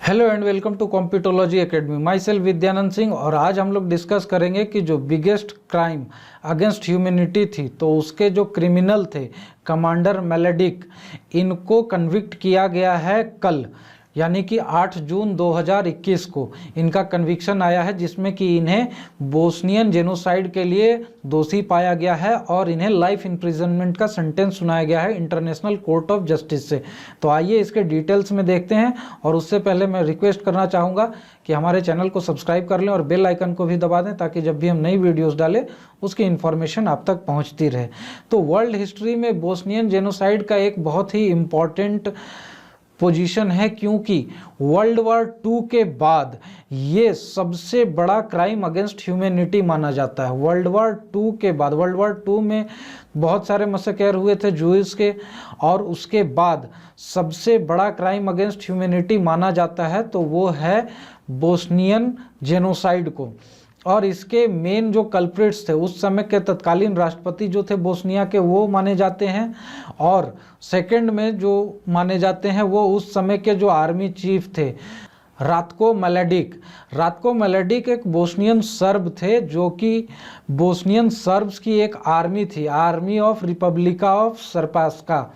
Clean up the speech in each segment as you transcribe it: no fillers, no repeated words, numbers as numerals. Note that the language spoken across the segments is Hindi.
Hello and welcome to Computology academy. Myself Vidyanand Singh. और आज हम लोग डिस्कस करेंगे कि जो बिगेस्ट क्राइम अगेंस्ट ह्यूमैनिटी थी, तो उसके जो क्रिमिनल थे कमांडर मेलेडिक, इनको कन्विक्ट किया गया है कल, यानी कि 8 जून 2021 को इनका कन्विक्शन आया है, जिसमें कि इन्हें बोस्नियन जेनोसाइड के लिए दोषी पाया गया है और इन्हें लाइफ इम्प्रिजनमेंट का सेंटेंस सुनाया गया है इंटरनेशनल कोर्ट ऑफ जस्टिस से। तो आइए इसके डिटेल्स में देखते हैं। और उससे पहले मैं रिक्वेस्ट करना चाहूँगा कि हमारे चैनल को सब्सक्राइब कर लें और बेल आइकन को भी दबा दें, ताकि जब भी हम नई वीडियोस डालें उसकी इन्फॉर्मेशन आप तक पहुँचती रहे। तो वर्ल्ड हिस्ट्री में बोस्नियन जेनोसाइड का एक बहुत ही इम्पॉर्टेंट पोजीशन है, क्योंकि वर्ल्ड वॉर 2 के बाद ये सबसे बड़ा क्राइम अगेंस्ट ह्यूमैनिटी माना जाता है। वर्ल्ड वॉर 2 के बाद, वर्ल्ड वॉर 2 में बहुत सारे मसकर हुए थे जूइस के, और उसके बाद सबसे बड़ा क्राइम अगेंस्ट ह्यूमैनिटी माना जाता है तो वो है बोस्नियन जेनोसाइड को। और इसके मेन जो कल्प्रिट्स थे उस समय के तत्कालीन राष्ट्रपति जो थे बोस्निया के, वो माने जाते हैं। और सेकंड में जो माने जाते हैं वो उस समय के जो आर्मी चीफ थे रात्को मलेडिक। रात्को मलेडिक एक बोस्नियन सर्ब थे, जो कि बोस्नियन सर्ब्स की एक आर्मी थी, आर्मी ऑफ रिपब्लिका ऑफ सर्पास्का।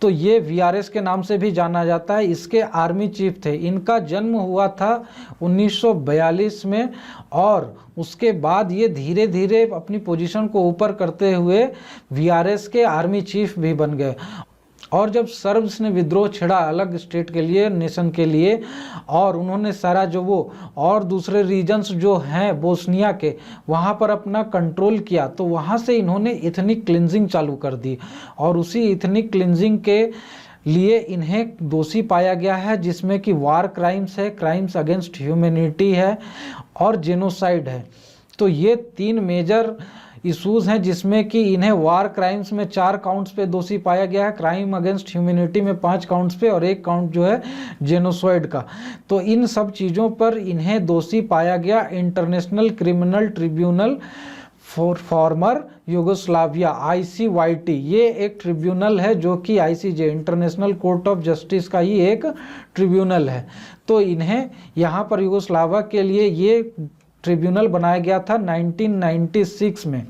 तो ये वीआरएस के नाम से भी जाना जाता है। इसके आर्मी चीफ थे। इनका जन्म हुआ था 1942 में, और उसके बाद ये धीरे धीरे अपनी पोजीशन को ऊपर करते हुए वीआरएस के आर्मी चीफ भी बन गए। और जब सर्ब्स ने विद्रोह छेड़ा अलग स्टेट के लिए, नेशन के लिए, और उन्होंने सारा जो वो और दूसरे रीजन्स जो हैं बोस्निया के, वहाँ पर अपना कंट्रोल किया, तो वहाँ से इन्होंने इथनिक क्लिनजिंग चालू कर दी। और उसी इथनिक क्लिनजिंग के लिए इन्हें दोषी पाया गया है, जिसमें कि वार क्राइम्स है, क्राइम्स अगेंस्ट ह्यूमैनिटी है और जेनोसाइड है। तो ये 3 मेजर इशूज़ हैं, जिसमें कि इन्हें वार क्राइम्स में 4 काउंट्स पे दोषी पाया गया है, क्राइम अगेंस्ट ह्यूमैनिटी में 5 काउंट्स पे, और 1 काउंट जो है जेनोसाइड का। तो इन सब चीज़ों पर इन्हें दोषी पाया गया international criminal tribunal for farmer Yugoslavia, ICYT। ये एक ट्रिब्यूनल है जो कि ICJ international court of justice का ही एक ट्रिब्यूनल है। तो इन्हें यहाँ पर यूगोस्लाविया के लिए ये ट्रिब्यूनल बनाया गया था 1996 में।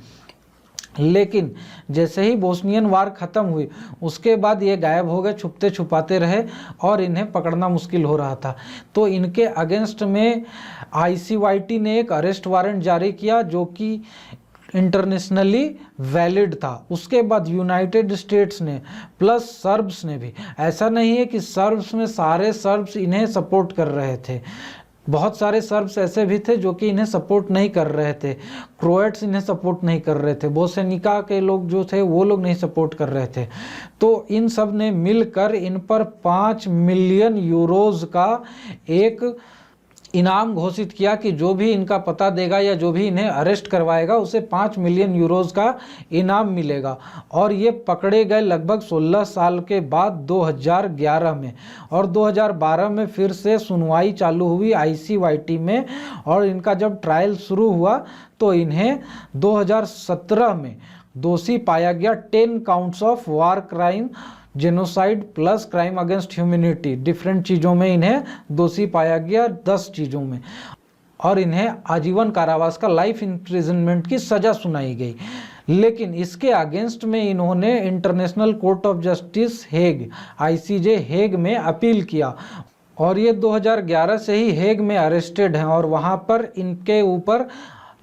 लेकिन जैसे ही बोस्नियन वार ख़त्म हुई, उसके बाद ये गायब हो गए, छुपते छुपाते रहे और इन्हें पकड़ना मुश्किल हो रहा था। तो इनके अगेंस्ट में ICYT ने एक अरेस्ट वारंट जारी किया, जो कि इंटरनेशनली वैलिड था। उसके बाद यूनाइटेड स्टेट्स ने प्लस सर्ब्स ने भी, ऐसा नहीं है कि सर्ब्स में सारे सर्ब्स इन्हें सपोर्ट कर रहे थे, बहुत सारे सर्ब्स ऐसे भी थे जो कि इन्हें सपोर्ट नहीं कर रहे थे। क्रोएट्स इन्हें सपोर्ट नहीं कर रहे थे, बोस्निया के लोग जो थे वो लोग नहीं सपोर्ट कर रहे थे। तो इन सब ने मिलकर इन पर 5 मिलियन यूरोज का एक इनाम घोषित किया कि जो भी इनका पता देगा या जो भी इन्हें अरेस्ट करवाएगा उसे 5 मिलियन यूरोज का इनाम मिलेगा। और ये पकड़े गए लगभग 16 साल के बाद 2011 में, और 2012 में फिर से सुनवाई चालू हुई ICYT में। और इनका जब ट्रायल शुरू हुआ तो इन्हें 2017 में दोषी पाया गया 10 counts of war crime, genocide plus crime against humanity, different चीज़ों में इन्हें दोषी पाया गया, 10 चीज़ों में। और इन्हें आजीवन कारावास का, लाइफ इम्प्रिजनमेंट की सज़ा सुनाई गई। लेकिन इसके अगेंस्ट में इन्होंने international court of justice Hague, ICJ Hague में अपील किया। और ये 2011 से ही हेग में अरेस्टेड हैं, और वहाँ पर इनके ऊपर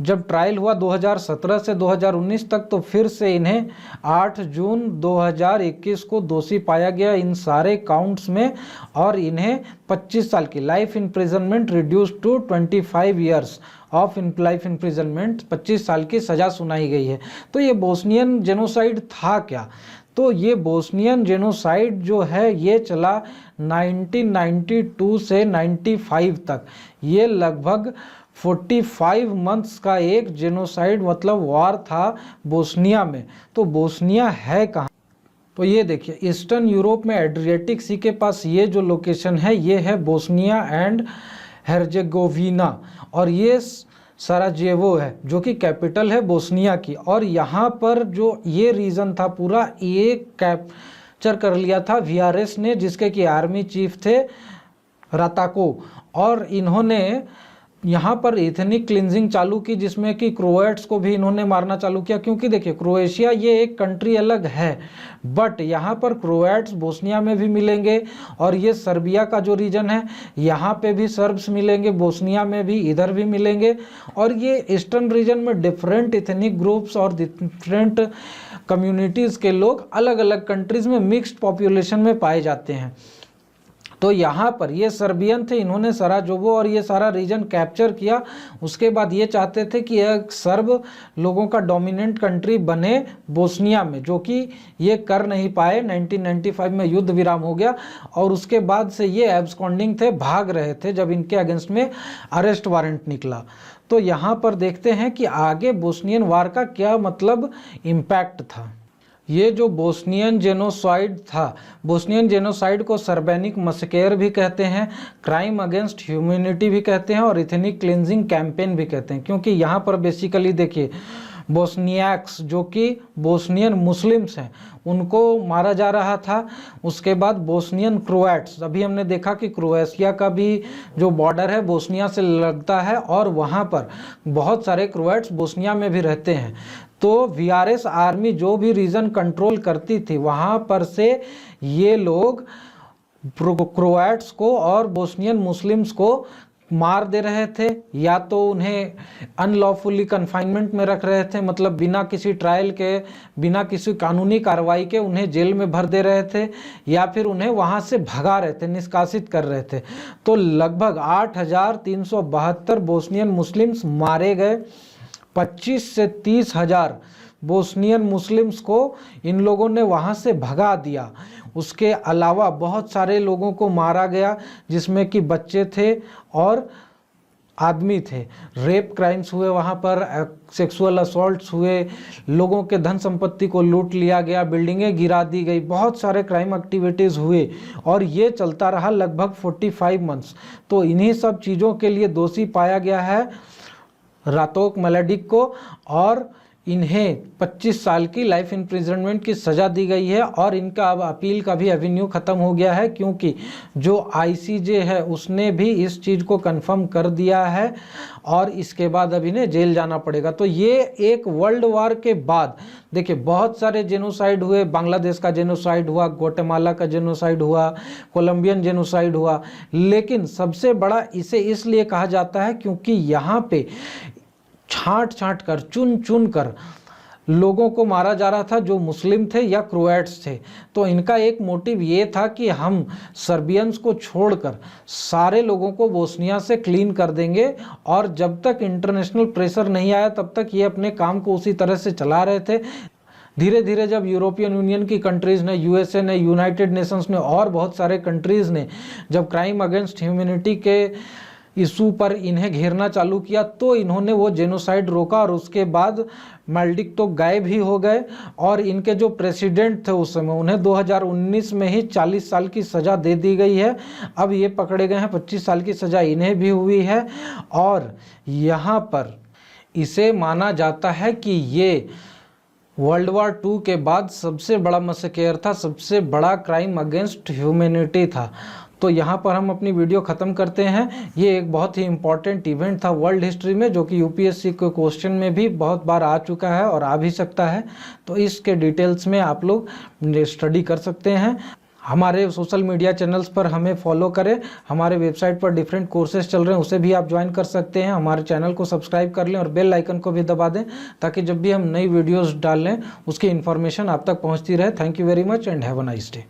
जब ट्रायल हुआ 2017 से 2019 तक, तो फिर से इन्हें 8 जून 2021 को दोषी पाया गया इन सारे काउंट्स में। और इन्हें 25 साल की life imprisonment reduce to 25 years of life imprisonment, 25 साल की सज़ा सुनाई गई है। तो ये बोस्नियन जेनोसाइड था क्या? तो ये बोस्नियन जेनोसाइड जो है ये चला 1992 से 95 तक। ये लगभग 45 मंथ्स का एक जेनोसाइड मतलब वार था बोस्निया में। तो बोस्निया है कहाँ? तो ये देखिए, ईस्टर्न यूरोप में एड्रियाटिक सी के पास ये जो लोकेशन है ये है बोस्निया एंड हेर्जेगोविना, और ये सराजेवो है जो कि कैपिटल है बोस्निया की। और यहाँ पर जो ये रीजन था पूरा, ये कैप्चर कर लिया था वीआरएस ने, जिसके कि आर्मी चीफ थे राताको, और इन्होंने यहाँ पर इथनिक क्लिनजिंग चालू की, जिसमें कि क्रोएट्स को भी इन्होंने मारना चालू किया। क्योंकि देखिए क्रोएशिया ये एक कंट्री अलग है, बट यहाँ पर क्रोएट्स बोस्निया में भी मिलेंगे, और ये सर्बिया का जो रीजन है यहाँ पे भी सर्ब्स मिलेंगे, बोस्निया में भी, इधर भी मिलेंगे। और ये ईस्टर्न रीजन में डिफरेंट इथनिक ग्रुप्स और डिफरेंट कम्युनिटीज़ के लोग अलग अलग कंट्रीज़ में मिक्स्ड पॉपुलेशन में पाए जाते हैं। तो यहाँ पर ये सर्बियन थे, इन्होंने सराजेवो और ये सारा रीजन कैप्चर किया। उसके बाद ये चाहते थे कि एक सर्ब लोगों का डोमिनेंट कंट्री बने बोस्निया में, जो कि ये कर नहीं पाए। 1995 में युद्ध विराम हो गया, और उसके बाद से ये एब्सकॉन्डिंग थे, भाग रहे थे जब इनके अगेंस्ट में अरेस्ट वारंट निकला। तो यहाँ पर देखते हैं कि आगे बोस्नियन वार का क्या मतलब इम्पैक्ट था। ये जो बोस्नियन जेनोसाइड था, बोस्नियन जेनोसाइड को सर्बेनिक मसकेर भी कहते हैं, क्राइम अगेंस्ट ह्यूमैनिटी भी कहते हैं, और इथनिक क्लिनजिंग कैंपेन भी कहते हैं। क्योंकि यहाँ पर बेसिकली देखिए बोस्नियाक्स जो कि बोस्नियन मुस्लिम्स हैं उनको मारा जा रहा था। उसके बाद बोस्नियन क्रोएट्स, अभी हमने देखा कि क्रोएशिया का भी जो बॉर्डर है बोस्निया से लगता है, और वहाँ पर बहुत सारे क्रोएट्स बोस्निया में भी रहते हैं। तो वीआरएस आर्मी जो भी रीजन कंट्रोल करती थी वहाँ पर से ये लोग क्रोएट्स को और बोस्नियन मुस्लिम्स को मार दे रहे थे, या तो उन्हें अनलॉफुली कन्फाइनमेंट में रख रहे थे, मतलब बिना किसी ट्रायल के, बिना किसी कानूनी कार्रवाई के उन्हें जेल में भर दे रहे थे, या फिर उन्हें वहां से भगा रहे थे, निष्कासित कर रहे थे। तो लगभग 8,372 बोस्नियन मुस्लिम्स मारे गए। 25 से 30,000 बोस्नियन मुस्लिम्स को इन लोगों ने वहाँ से भगा दिया। उसके अलावा बहुत सारे लोगों को मारा गया, जिसमें कि बच्चे थे और आदमी थे। रेप क्राइम्स हुए वहाँ पर, सेक्सुअल असॉल्ट्स हुए, लोगों के धन संपत्ति को लूट लिया गया, बिल्डिंगें गिरा दी गई, बहुत सारे क्राइम एक्टिविटीज़ हुए, और ये चलता रहा लगभग 45 मंथ्स। तो इन्हीं सब चीज़ों के लिए दोषी पाया गया है रातोक मलेडिक को, और इन्हें 25 साल की लाइफ इम्प्रिजनमेंट की सज़ा दी गई है। और इनका अब अपील का भी एवेन्यू ख़त्म हो गया है, क्योंकि जो आईसीजे है उसने भी इस चीज़ को कंफर्म कर दिया है, और इसके बाद अब इन्हें जेल जाना पड़ेगा। तो ये एक वर्ल्ड वार के बाद देखिए बहुत सारे जेनोसाइड हुए, बांग्लादेश का जेनोसाइड हुआ, ग्वाटेमाला का जेनोसाइड हुआ, कोलंबियन जेनोसाइड हुआ, लेकिन सबसे बड़ा इसे इसलिए कहा जाता है क्योंकि यहाँ पे छांट कर, चुन चुन कर लोगों को मारा जा रहा था जो मुस्लिम थे या क्रोएट्स थे। तो इनका एक मोटिव ये था कि हम सर्बियंस को छोड़कर सारे लोगों को बोस्निया से क्लीन कर देंगे, और जब तक इंटरनेशनल प्रेशर नहीं आया तब तक ये अपने काम को उसी तरह से चला रहे थे। धीरे धीरे जब यूरोपियन यूनियन की कंट्रीज़ ने, यूएसए ने, यूनाइटेड नेशंस ने और बहुत सारे कंट्रीज़ ने जब क्राइम अगेंस्ट ह्यूमैनिटी के इशू पर इन्हें घेरना चालू किया, तो इन्होंने वो जेनोसाइड रोका, और उसके बाद मेल्डिक तो गायब ही हो गए। और इनके जो प्रेसिडेंट थे उस समय, उन्हें 2019 में ही 40 साल की सज़ा दे दी गई है। अब ये पकड़े गए हैं, 25 साल की सज़ा इन्हें भी हुई है। और यहाँ पर इसे माना जाता है कि ये वर्ल्ड वार 2 के बाद सबसे बड़ा मैसेकर था, सबसे बड़ा क्राइम अगेंस्ट ह्यूमैनिटी था। तो यहाँ पर हम अपनी वीडियो ख़त्म करते हैं। ये एक बहुत ही इम्पॉर्टेंट इवेंट था वर्ल्ड हिस्ट्री में, जो कि यूपीएससी के क्वेश्चन में भी बहुत बार आ चुका है और आ भी सकता है। तो इसके डिटेल्स में आप लोग स्टडी कर सकते हैं। हमारे सोशल मीडिया चैनल्स पर हमें फॉलो करें, हमारे वेबसाइट पर डिफरेंट कोर्सेज चल रहे हैं, उसे भी आप ज्वाइन कर सकते हैं। हमारे चैनल को सब्सक्राइब कर लें और बेल आइकन को भी दबा दें, ताकि जब भी हम नई वीडियोस डाल लें उसकी इन्फॉर्मेशन आप तक पहुंचती रहे। Thank you very much and have a nice day.